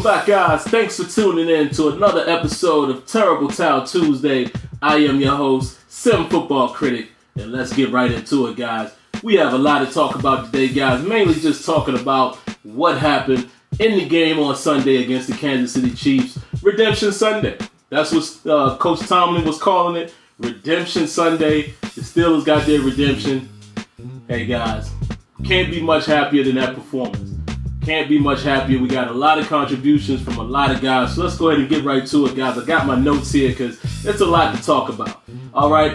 Welcome back, guys. Thanks for tuning in to another episode of Terrible Towel Tuesday. I am your host, Sim Football Critic, and let's get right into it, guys. We have a lot to talk about today, guys. Mainly just talking about what happened in the game on Sunday against the Kansas City Chiefs. Redemption Sunday. That's what Coach Tomlin was calling it. Redemption Sunday. The Steelers got their redemption. Hey, guys, can't be much happier than that performance. Can't be much happier. We got a lot of contributions from a lot of guys. So let's go ahead and get right to it, guys. I got my notes here because it's a lot to talk about. All right,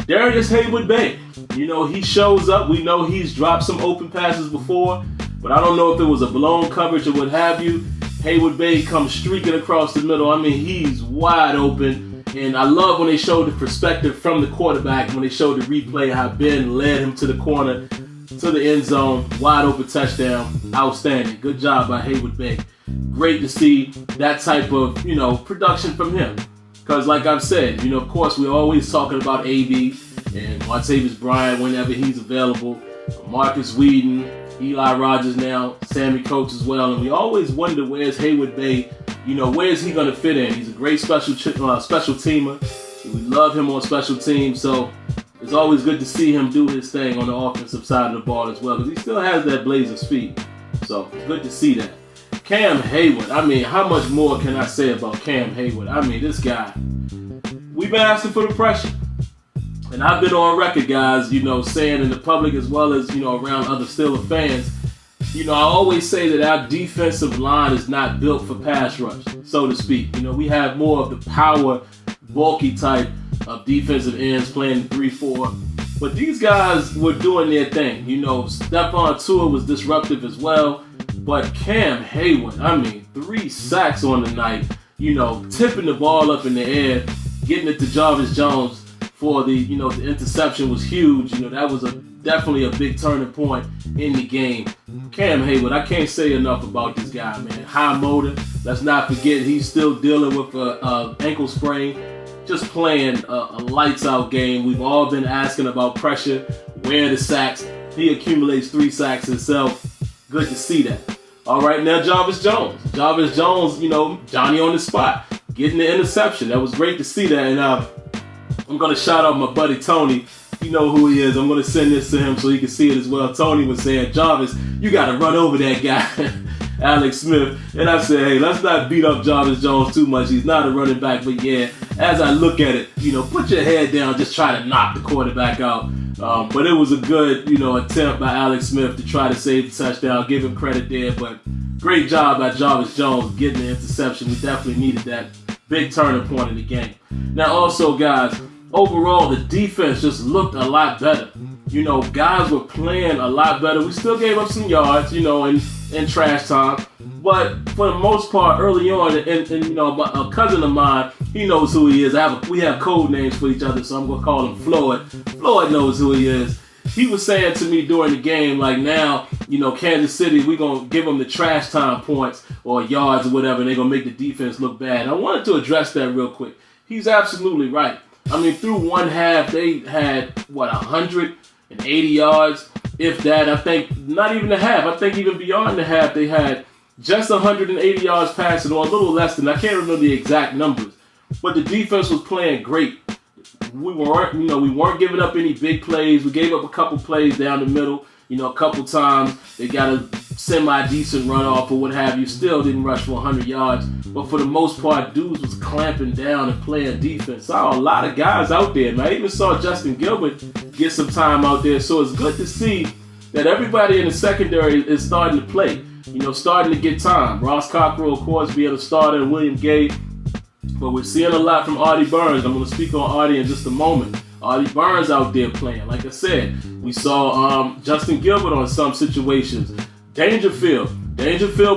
Darrius Heyward-Bey. You know, he shows up. We know he's dropped some open passes before, but I don't know if it was a blown coverage or what have you. Heyward-Bey comes streaking across the middle. I mean, he's wide open. And I love when they showed the perspective from the quarterback, when they showed the replay, how Ben led him to the corner, to the end zone, wide open touchdown. Outstanding. Good job by Heyward-Bey. Great to see that type of, production from him. Because like I've said, of course, we're always talking about AB and Martavis Bryant whenever he's available. Marcus Whedon, Eli Rogers now, Sammy Coates as well. And we always wonder, where's Heyward-Bey? Where's he going to fit in? He's a great special teamer. We love him on special teams. So it's always good to see him do his thing on the offensive side of the ball as well, because he still has that blazing speed. So it's good to see that. Cam Heyward, I mean, how much more can I say about Cam Heyward? I mean, this guy, we've been asking for the pressure. And I've been on record, guys, saying in the public as well as, around other Steelers fans, I always say that our defensive line is not built for pass rush, so to speak. We have more of the power, bulky type of defensive ends playing 3-4. But these guys were doing their thing. Stephon Tuitt was disruptive as well. But Cam Heyward, I mean, 3 sacks on the night, tipping the ball up in the air, getting it to Jarvis Jones for the interception was huge. That was definitely a big turning point in the game. Cam Heyward, I can't say enough about this guy, man. High motor. Let's not forget he's still dealing with a ankle sprain. Just playing a lights out game. We've all been asking about pressure. Where are the sacks? He accumulates 3 sacks himself. Good to see that. All right, now Jarvis Jones. Jarvis Jones, Johnny on the spot, getting the interception. That was great to see that. And I'm going to shout out my buddy Tony. You know who he is. I'm going to send this to him so he can see it as well. Tony was saying, Jarvis, you got to run over that guy, Alex Smith. And I said, hey, let's not beat up Jarvis Jones too much. He's not a running back. But yeah, as I look at it, put your head down, just try to knock the quarterback out. But it was a good, attempt by Alex Smith to try to save the touchdown. Give him credit there. But great job by Jarvis Jones getting the interception. We definitely needed that big turning point in the game. Now also, guys, overall, the defense just looked a lot better. Guys were playing a lot better. We still gave up some yards, in trash time. But for the most part, early on, and a cousin of mine, he knows who he is. We have code names for each other, so I'm going to call him Floyd. Floyd knows who he is. He was saying to me during the game, like now, Kansas City, we're going to give them the trash time points or yards or whatever, and they're going to make the defense look bad. I wanted to address that real quick. He's absolutely right. I mean, through one half, they had, 180 yards, if that. I think not even a half. I think even beyond the half, they had just 180 yards passing, or a little less than. I can't remember the exact numbers. But the defense was playing great. We weren't giving up any big plays. We gave up a couple plays down the middle. A couple times they got a semi-decent runoff or what have you. Still didn't rush for 100 yards. But for the most part, dudes was clamping down and playing defense. Saw a lot of guys out there, man. I even saw Justin Gilbert get some time out there. So it's good to see that everybody in the secondary is starting to play. Starting to get time. Ross Cockrell, of course, being a starter, and William Gay. But we're seeing a lot from Artie Burns. I'm going to speak on Artie in just a moment. Artie Burns out there playing. Like I said, we saw Justin Gilbert on some situations. Dangerfield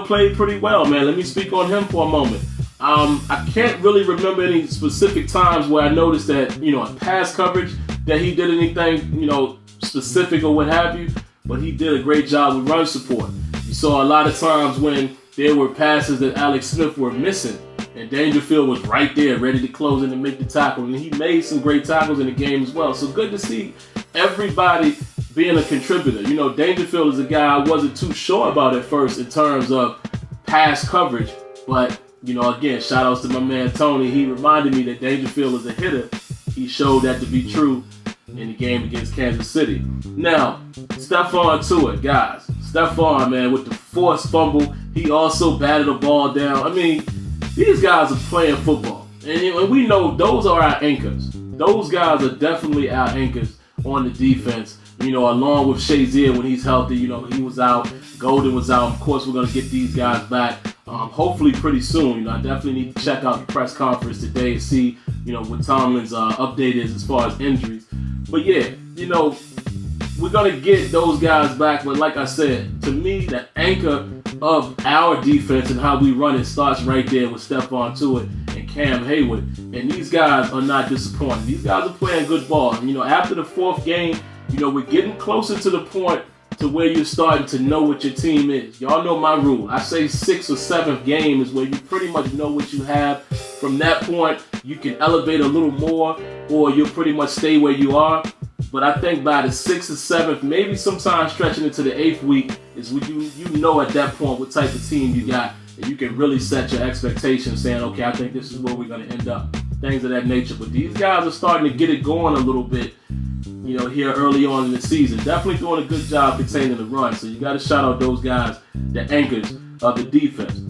played pretty well, man. Let me speak on him for a moment. I can't really remember any specific times where I noticed that, in pass coverage, that he did anything, specific or what have you. But he did a great job with run support. You saw a lot of times when there were passes that Alex Smith were missing, and Dangerfield was right there, ready to close in and make the tackle. And he made some great tackles in the game as well. So good to see everybody being a contributor. Dangerfield is a guy I wasn't too sure about at first in terms of pass coverage. But, again, shout outs to my man Tony. He reminded me that Dangerfield is a hitter. He showed that to be true in the game against Kansas City. Now, Stephon Tuitt, guys. Stephon, man, with the forced fumble. He also batted the ball down. I mean, these guys are playing football. And we know those are our anchors. Those guys are definitely our anchors on the defense. Along with Shazier when he's healthy. He was out. Golden was out. Of course, we're going to get these guys back hopefully pretty soon. I definitely need to check out the press conference today and see, what Tomlin's update is as far as injuries. But yeah, we're going to get those guys back. But like I said, to me, the anchor of our defense and how we run it starts right there with Stephon Tuitt and Cam Hayward. And these guys are not disappointing. These guys are playing good ball. And, after the fourth game, we're getting closer to the point to where you're starting to know what your team is. Y'all know my rule. I say 6th or 7th game is where you pretty much know what you have. From that point, you can elevate a little more or you'll pretty much stay where you are. But I think by the 6th or 7th, maybe sometimes stretching into the 8th week is when you know at that point what type of team you got. And you can really set your expectations saying, okay, I think this is where we're going to end up. Things of that nature. But these guys are starting to get it going a little bit, here early on in the season. Definitely doing a good job containing the run. So you got to shout out those guys, the anchors of the defense.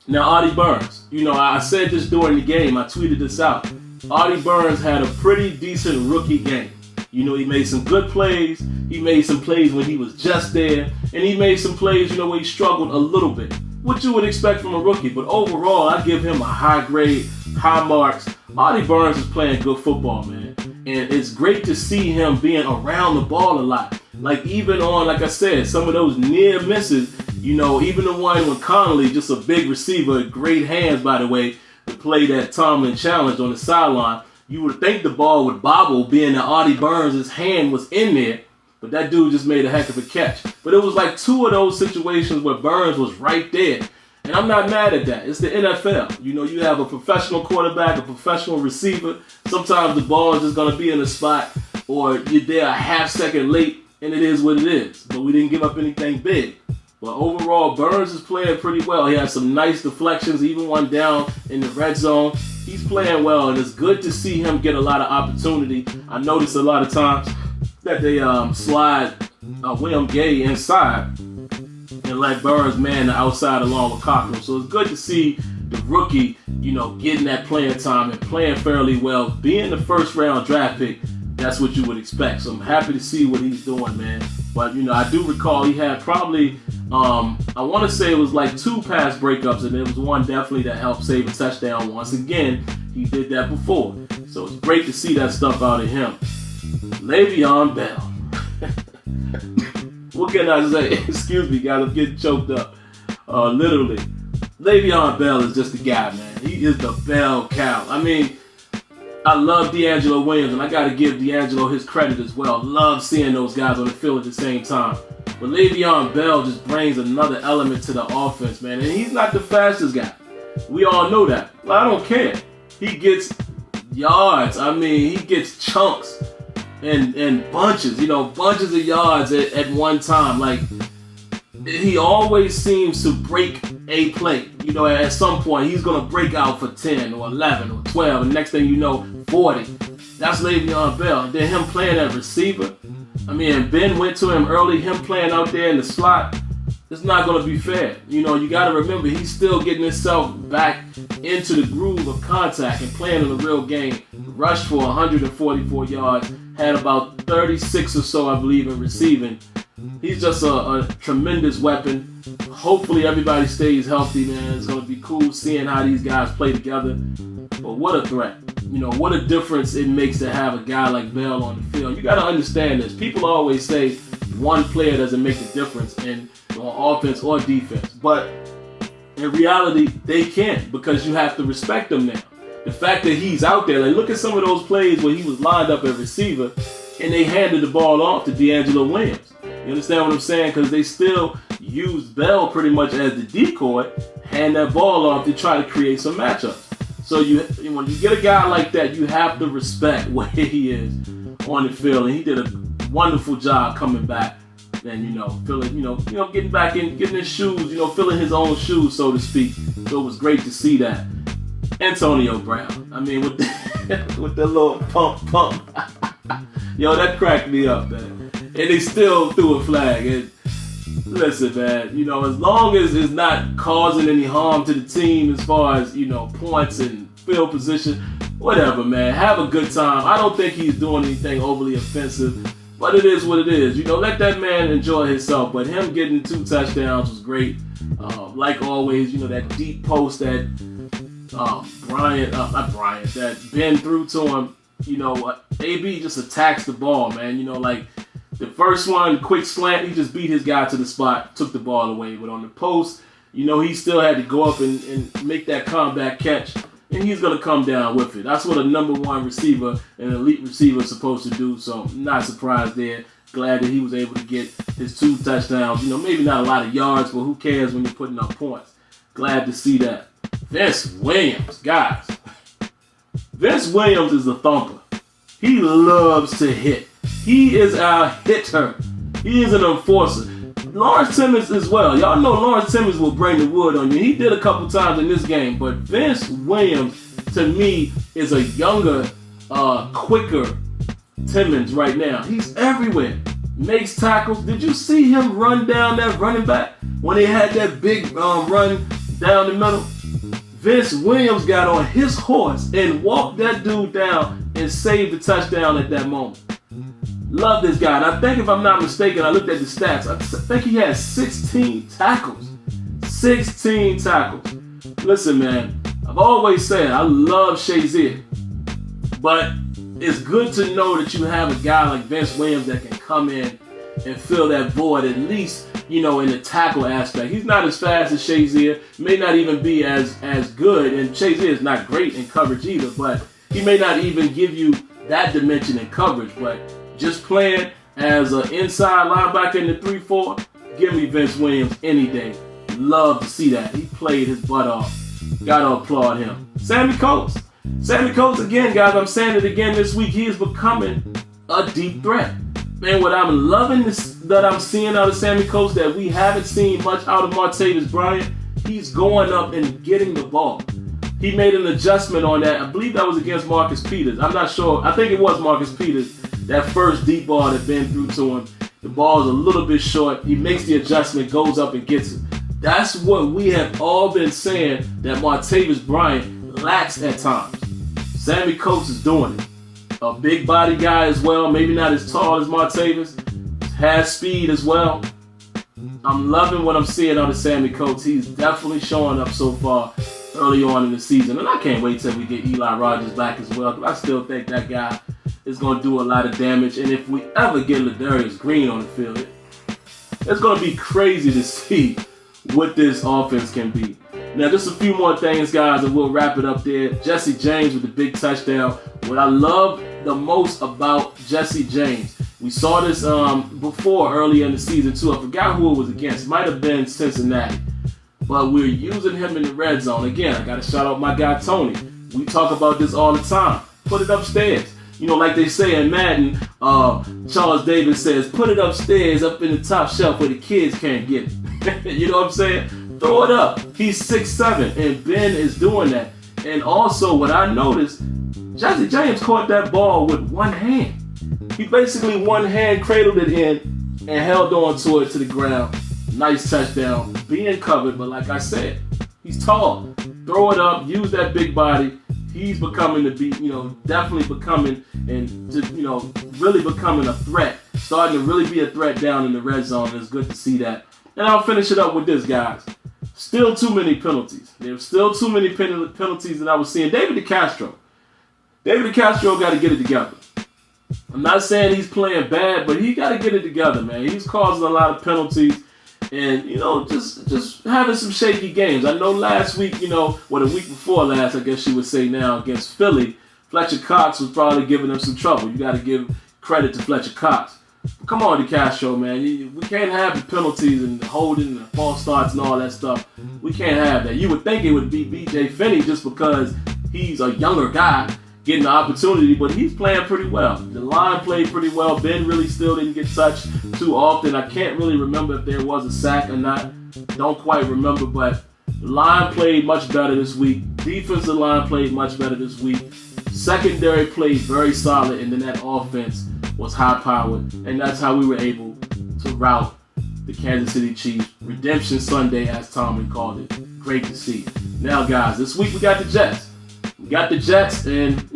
Now, Artie Burns. I said this during the game. I tweeted this out. Artie Burns had a pretty decent rookie game. He made some good plays. He made some plays when he was just there. And he made some plays, where he struggled a little bit. What you would expect from a rookie. But overall, I give him a high grade, high marks. Artie Burns is playing good football, man. And it's great to see him being around the ball a lot. Like even on, like I said, some of those near misses, even the one when Connolly, just a big receiver, great hands, by the way, to play that Tomlin challenge on the sideline. You would think the ball would bobble being that Artie Burns' hand was in there, but that dude just made a heck of a catch. But it was like 2 of those situations where Burns was right there. And I'm not mad at that. It's the NFL. You have a professional quarterback, a professional receiver. Sometimes the ball is just going to be in a spot or you're there a half second late and it is what it is. But we didn't give up anything big. But overall, Burns is playing pretty well. He has some nice deflections, even one down in the red zone. He's playing well, and it's good to see him get a lot of opportunity. I noticed a lot of times that they slide William Gay inside and let Burns man the outside along with Cockrell. So it's good to see the rookie, getting that playing time and playing fairly well. Being the first round draft pick, that's what you would expect. So I'm happy to see what he's doing, man. But, I do recall he had probably, I want to say it was like 2 pass breakups, and there was one definitely that helped save a touchdown. Once again, he did that before. So it's great to see that stuff out of him. Le'Veon Bell. What can I say? Excuse me, guys, I'm getting choked up. Literally. Le'Veon Bell is just the guy, man. He is the bell cow. I mean, I love DeAngelo Williams, and I got to give D'Angelo his credit as well. Love seeing those guys on the field at the same time. But Le'Veon Bell just brings another element to the offense, man. And he's not the fastest guy. We all know that. But I don't care. He gets yards. I mean, he gets chunks and bunches, bunches of yards at one time. Like, he always seems to break a play. At some point, he's going to break out for 10 or 11 or 12. And next thing you know, 40. That's Le'Veon Bell. And then him playing at receiver. I mean, Ben went to him early. Him playing out there in the slot. It's not going to be fair. You got to remember, he's still getting himself back into the groove of contact and playing in a real game. Rushed for 144 yards. Had about 36 or so, I believe, in receiving. He's just a tremendous weapon. Hopefully everybody stays healthy, man. It's going to be cool seeing how these guys play together. But what a threat. What a difference it makes to have a guy like Bell on the field. You got to understand this. People always say one player doesn't make a difference on offense or defense. But in reality, they can, because you have to respect them now. The fact that he's out there, like look at some of those plays where he was lined up at receiver and they handed the ball off to DeAngelo Williams. You understand what I'm saying? Because they still used Bell pretty much as the decoy, hand that ball off to try to create some matchups. So when you get a guy like that, you have to respect where he is on the field. And he did a wonderful job coming back and feeling, getting back in, getting his shoes, filling his own shoes, so to speak. So it was great to see that. Antonio Brown, I mean, with the little pump, that cracked me up, man. And they still threw a flag. And listen, man, as long as it's not causing any harm to the team as far as points and field position, whatever, man. Have a good time. I don't think he's doing anything overly offensive, but it is what it is. Let that man enjoy himself. But him getting 2 touchdowns was great. Like always, that deep post that that Ben threw to him. AB just attacks the ball, man. Like the first one, quick slant, he just beat his guy to the spot, took the ball away. But on the post, he still had to go up and make that comeback catch. And he's going to come down with it. That's what a number 1 receiver, an elite receiver, is supposed to do. So I'm not surprised there. Glad that he was able to get his 2 touchdowns. Maybe not a lot of yards, but who cares when you're putting up points? Glad to see that. Vince Williams, guys. Vince Williams is a thumper. He loves to hit. He is our hitter. He is an enforcer. Lawrence Timmons as well. Y'all know Lawrence Timmons will bring the wood on you. He did a couple times in this game, but Vince Williams, to me, is a younger, quicker Timmons right now. He's everywhere. Makes tackles. Did you see him run down that running back when he had that big run down the middle? Vince Williams got on his horse and walked that dude down and saved the touchdown at that moment. Love this guy. And I think, if I'm not mistaken, I looked at the stats. I think he had 16 tackles. 16 tackles. Listen, man, I've always said I love Shazier. But it's good to know that you have a guy like Vince Williams that can come in and fill that void, at least, in the tackle aspect. He's not as fast as Shazier. May not even be as good. And Shazier is not great in coverage either. But he may not even give you that dimension in coverage. But just playing as an inside linebacker in the 3-4, give me Vince Williams any day. Love to see that. He played his butt off. Gotta applaud him. Sammy Coates. Sammy Coates, again, guys, I'm saying it again this week, he is becoming a deep threat. Man, what I'm loving that I'm seeing out of Sammy Coates that we haven't seen much out of Martavis Bryant, he's going up and getting the ball. He made an adjustment on that. I believe that was against Marcus Peters. I'm not sure. I think it was Marcus Peters. That first deep ball that Ben threw to him, the ball is a little bit short. He makes the adjustment, goes up and gets it. That's what we have all been saying that Martavis Bryant lacks at times. Sammy Coates is doing it. A big body guy as well, maybe not as tall as Martavis, has speed as well. I'm loving what I'm seeing out of Sammy Coates. He's definitely showing up so far early on in the season. And I can't wait till we get Eli Rogers back as well, because I still think that guy is going to do a lot of damage. And if we ever get Ladarius Green on the field, it's going to be crazy to see what this offense can be. Now, just a few more things, guys, and we'll wrap it up there. Jesse James with the big touchdown. What I love the most about Jesse James, we saw this before early in the season, too. I forgot who it was against. Might have been Cincinnati. But we're using him in the red zone. Again, I got to shout out my guy, Tony. We talk about this all the time. Put it upstairs. Like they say in Madden, Charles Davis says, put it upstairs up in the top shelf where the kids can't get it. You know what I'm saying? Throw it up. He's 6'7", and Ben is doing that. And also, what I noticed, Jesse James caught that ball with one hand. He basically one hand cradled it in and held on to it to the ground. Nice touchdown. Being covered, but like I said, he's tall. Throw it up. Use that big body. He's becoming to be, definitely becoming and, really becoming a threat. Starting to really be a threat down in the red zone. It's good to see that. And I'll finish it up with this, guys. Still too many penalties. There's still too many penalties that I was seeing. David DeCastro got to get it together. I'm not saying he's playing bad, but he got to get it together, man. He's causing a lot of penalties. And, just having some shaky games. I know last week, the week before last, I guess you would say now, against Philly, Fletcher Cox was probably giving them some trouble. You got to give credit to Fletcher Cox. But come on, DeCastro, man. We can't have the penalties and the holding and the false starts and all that stuff. We can't have that. You would think it would be B.J. Finney just because he's a younger guy getting the opportunity, but he's playing pretty well. The line played pretty well. Ben really still didn't get touched. too often. I can't really remember if there was a sack or not. Don't quite remember, but the line played much better this week. Defensive line played much better this week. Secondary played very solid, and then that offense was high-powered, and that's how we were able to rout the Kansas City Chiefs. Redemption Sunday, as Tomlin called it. Great to see. Now, guys, this week we got the Jets. We got the Jets, and,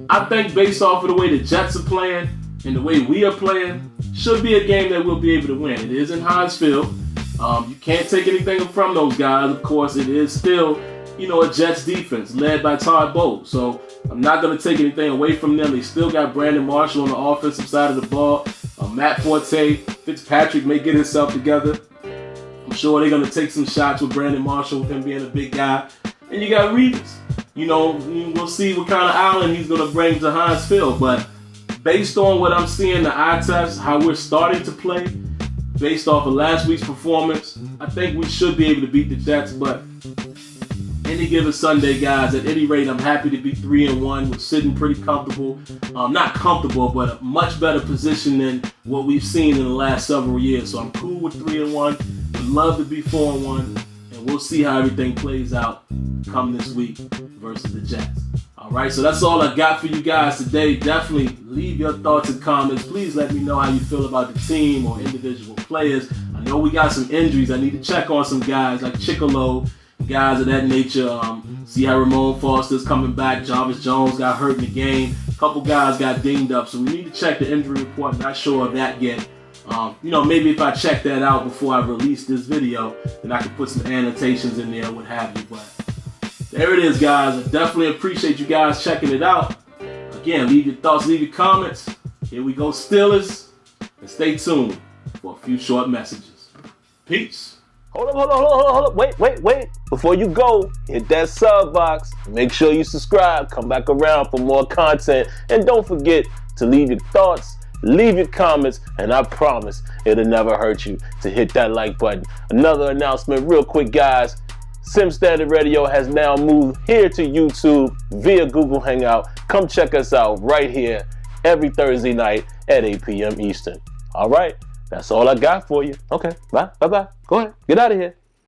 I think based off of the way the Jets are playing and the way we are playing, should be a game that we'll be able to win. It is in Heinz Field. You can't take anything from those guys. Of course, it is still, a Jets defense led by Todd Bowles. So I'm not going to take anything away from them. They still got Brandon Marshall on the offensive side of the ball. Matt Forte, Fitzpatrick may get himself together. I'm sure they're going to take some shots with Brandon Marshall, with him being a big guy. And you got Reeves. We'll see what kind of island he's going to bring to Heinz Field. But based on what I'm seeing, the eye test, how we're starting to play, based off of last week's performance, I think we should be able to beat the Jets. But any given Sunday, guys, at any rate, I'm happy to be 3-1. We're sitting pretty comfortable. Not comfortable, but a much better position than what we've seen in the last several years. So I'm cool with 3-1. Would love to be 4-1. And we'll see how everything plays out come this week versus the Jets. All right, so that's all I got for you guys today. Definitely leave your thoughts and comments. Please let me know how you feel about the team or individual players. I know we got some injuries. I need to check on some guys like Chicolo, guys of that nature. See how Ramon Foster's coming back. Jarvis Jones got hurt in the game. A couple guys got dinged up, so we need to check the injury report. Not sure of that yet. Maybe if I check that out before I release this video, then I can put some annotations in there and what have you. But there it is, guys. I definitely appreciate you guys checking it out. Again, leave your thoughts, leave your comments. Here we go, Steelers. And stay tuned for a few short messages. Peace. Hold up. Wait. Before you go, hit that sub box. Make sure you subscribe. Come back around for more content. And don't forget to leave your thoughts, leave your comments, and I promise it'll never hurt you to hit that like button. Another announcement real quick, guys. Sim Standard Radio has now moved here to YouTube via Google Hangout. Come check us out right here every Thursday night at 8 p.m. Eastern. All right, that's all I got for you. Okay, bye. Go ahead, get out of here.